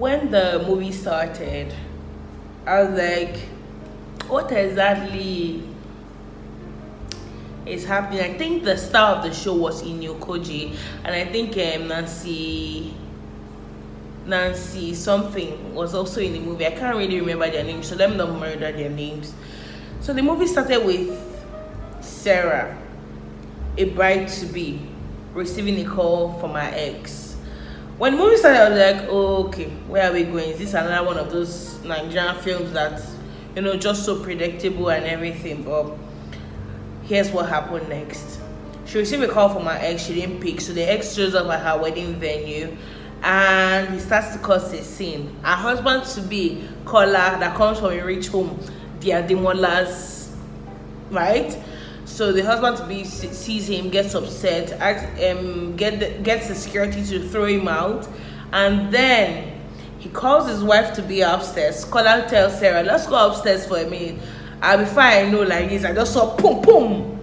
when the movie started, I was like, what exactly is happening? I think the star of the show was Inyokoji, and I think Nancy something was also in the movie. I can't really remember their names, so let me not murder their names. So the movie started with Sarah, a bride to be, receiving a call from her ex. When the movie started, I was like, oh, okay, where are we going? Is this another one of those Nigerian films that, just so predictable and everything? But here's what happened next. She received a call from her ex, she didn't pick, so the ex shows up at her wedding venue and he starts to cause a scene. Her husband to be, Kola, that comes from a rich home, they are demolers, right? So the husband to be sees him, gets upset, gets the security to throw him out, and then he calls his wife to be upstairs. Kola tells Sarah, let's go upstairs for a minute. And before I know, like this, I just saw boom, boom.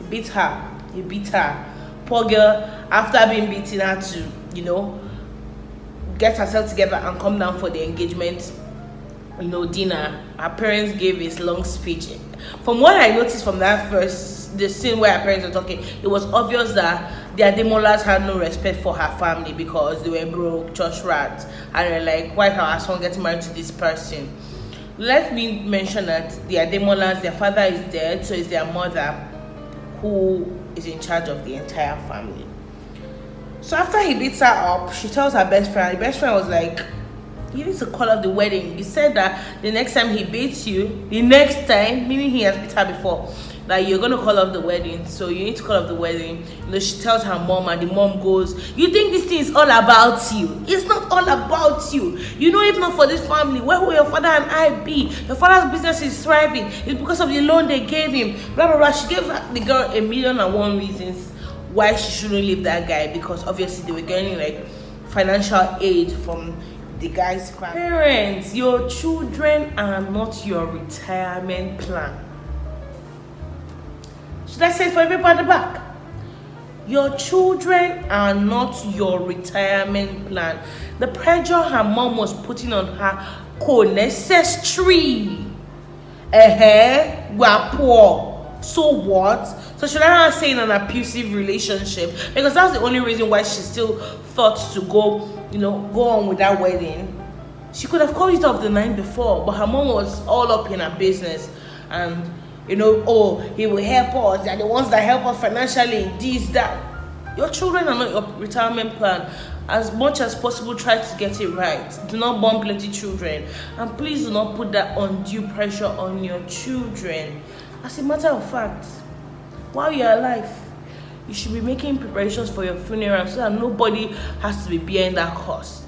He beat her. Poor girl, after being beaten, had to, get herself together and come down for the engagement, dinner. Her parents gave this long speech. From what I noticed from the scene where her parents were talking, it was obvious that their demolers had no respect for her family because they were broke, church rats, and they're like, why her son getting married to this person? Let me mention that their demolers, their father is dead, so it's their mother who is in charge of the entire family. So after he beats her up, she tells her best friend. The best friend was like, you need to call off the wedding. He said that the next time he beats you, the next time, meaning he has beat her before, that you're going to call off the wedding. So you need to call off the wedding. She tells her mom, and the mom goes, you think this thing is all about you? It's not all about you. If not for this family, where will your father and I be? Your father's business is thriving. It's because of the loan they gave him. Blah, blah, blah. She gave the girl 1,000,001 reasons why she shouldn't leave that guy, because obviously they were getting like financial aid from the guy's family. Parents, your children are not your retirement plan. Should I say it for everybody at the back? Your children are not your retirement plan. The pressure her mom was putting on her unnecessary. We're poor. So what? So should I not say in an abusive relationship? Because that's the only reason why she still thought to go on with that wedding. She could have called it off the night before, but her mom was all up in her business, and he will help us. They're the ones that help us financially. This, that. Your children are not your retirement plan. As much as possible, try to get it right. Do not born plenty children, and please do not put that undue pressure on your children. As a matter of fact, while you're alive, you should be making preparations for your funeral so that nobody has to be bearing that cost.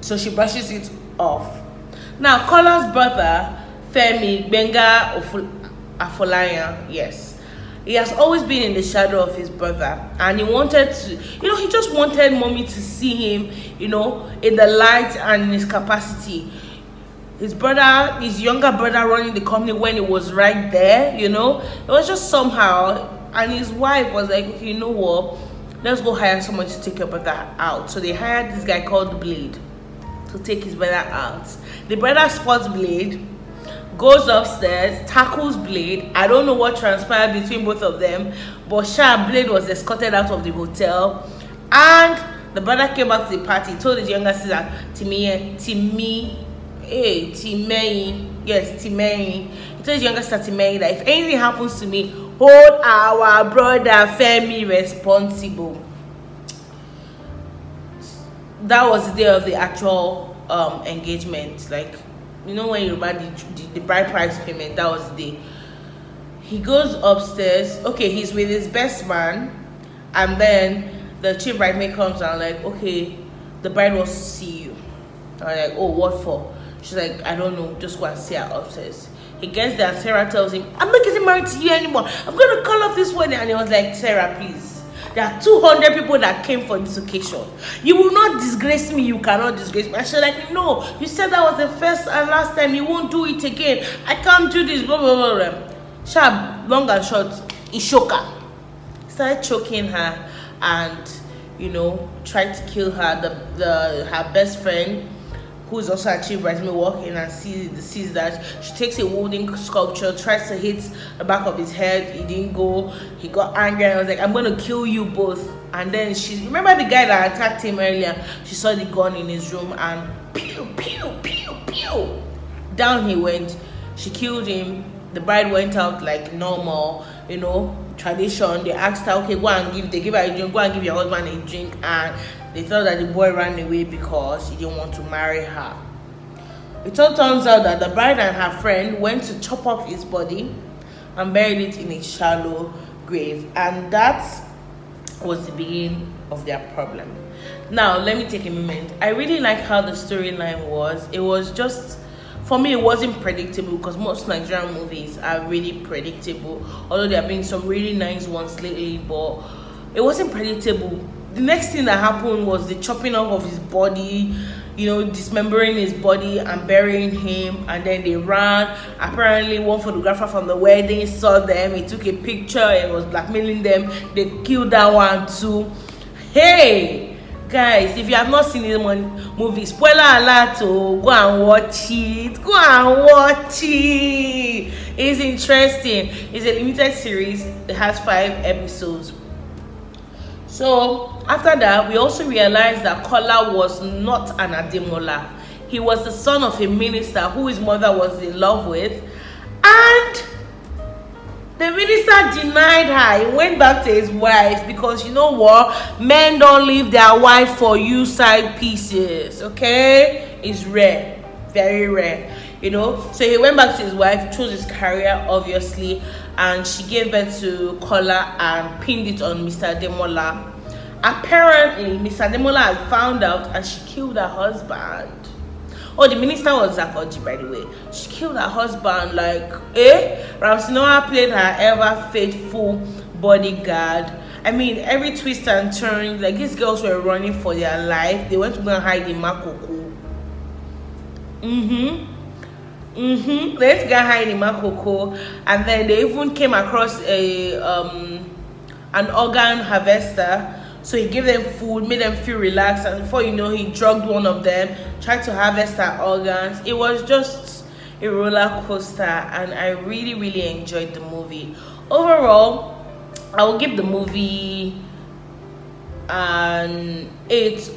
So she brushes it off. Now, Kola's brother, Femi Benga Afolaya, yes, he has always been in the shadow of his brother, and he wanted to, he just wanted mommy to see him, in the light and in his capacity. His younger brother running the company when it was right there, it was just somehow. And his wife was like, okay, you know what, let's go hire someone to take your brother out. So they hired this guy called Blade to take his brother out. The brother spots Blade, goes upstairs, tackles Blade. I don't know what transpired between both of them, but Blade was escorted out of the hotel, and the brother came back to the party, told his younger sister, Timei. He told his younger sister Timei that if anything happens to me, hold our brother Femi responsible. That was the day of the actual engagement. Like, when you buy the bride price payment, that was the day. He goes upstairs. Okay, he's with his best man, and then the chief bridesmaid comes and like, okay, the bride wants to see you. I'm like, oh, what for? She's like, I don't know, just go and see her upstairs. He gets there and Sarah tells him, I'm not getting married to you anymore. I'm going to call off this wedding. And he was like, Sarah, please. There are 200 people that came for this occasion. You will not disgrace me. You cannot disgrace me. And she's like, no, you said that was the first and last time. You won't do it again. I can't do this, blah, blah, blah, blah. Sharp, long and short, he shook her. He started choking her, and tried to kill her. Her best friend, who is also a chief bridesmaid, walk in and sees that. She takes a wooden sculpture, tries to hit the back of his head. It didn't go. He got angry and was like, I'm gonna kill you both. And then remember the guy that attacked him earlier? She saw the gun in his room and pew pew pew pew, down he went. She killed him. The bride went out like normal, tradition. They asked her, okay, they give her a drink, go and give your husband a drink, and they thought that the boy ran away because he didn't want to marry her. It all turns out that the bride and her friend went to chop off his body and buried it in a shallow grave, and that was the beginning of their problem. Now let me take a moment. I really like how the storyline was. It was just, for me, it wasn't predictable, because most Nigerian movies are really predictable, although there have been some really nice ones lately, but it wasn't predictable. The next thing that happened was the chopping off of his body, dismembering his body and burying him, and then they ran. Apparently one photographer from the wedding saw them, he took a picture and was blackmailing them. They killed that one too. Hey guys, if you have not seen this movie, spoiler alert, go and watch it. It's interesting. It's a limited series. It has 5 episodes. So after that, we also realized that Kola was not an Ademola. He was the son of a minister who his mother was in love with, and the minister denied her. He went back to his wife, because you know what? Men don't leave their wife for you side pieces, okay? It's rare, very rare, So he went back to his wife, chose his career, obviously, and she gave birth to Kola and pinned it on Mr. Ademola. Apparently, Mr. Ademola had found out and she killed her husband. Oh, the minister was Zakoji, by the way. She killed her husband, Ramsey Noah played her ever faithful bodyguard. I mean, every twist and turn, these girls were running for their life. They went to go and hide in Makoko. They went to go and hide in Makoko, and then they even came across an organ harvester. So he gave them food, made them feel relaxed, and before you know, he drugged one of them, tried to harvest her organs. It was just a roller coaster, and I really, really enjoyed the movie. Overall, I will give the movie an 8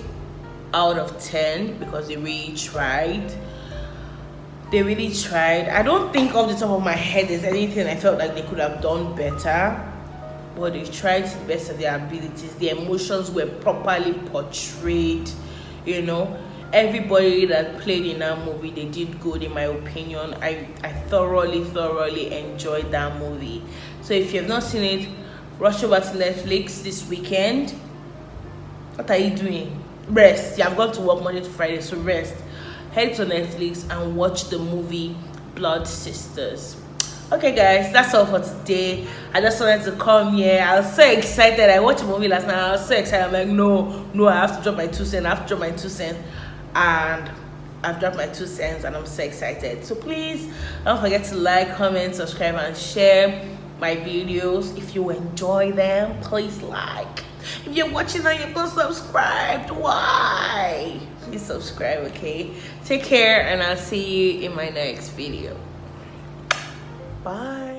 out of 10, because they really tried. I don't think off the top of my head there's anything I felt like they could have done better, but they tried to the best of their abilities. The emotions were properly portrayed. Everybody that played in that movie, they did good, in my opinion. I thoroughly enjoyed that movie. So if you have not seen it, rush over to Netflix this weekend. What are you doing? Rest. You have got to work Monday to Friday, so rest. Head to Netflix and watch the movie Blood Sisters. Okay guys, that's all for today. I just wanted to come here. I was so excited. I watched a movie last night. I was so excited. I'm like, no, I have to drop my 2 cents. And I've dropped my 2 cents, and I'm so excited. So please don't forget to like, comment, subscribe, and share my videos. If you enjoy them, please like. If you're watching and you've not subscribed, why? Please subscribe, okay? Take care, and I'll see you in my next video. Bye.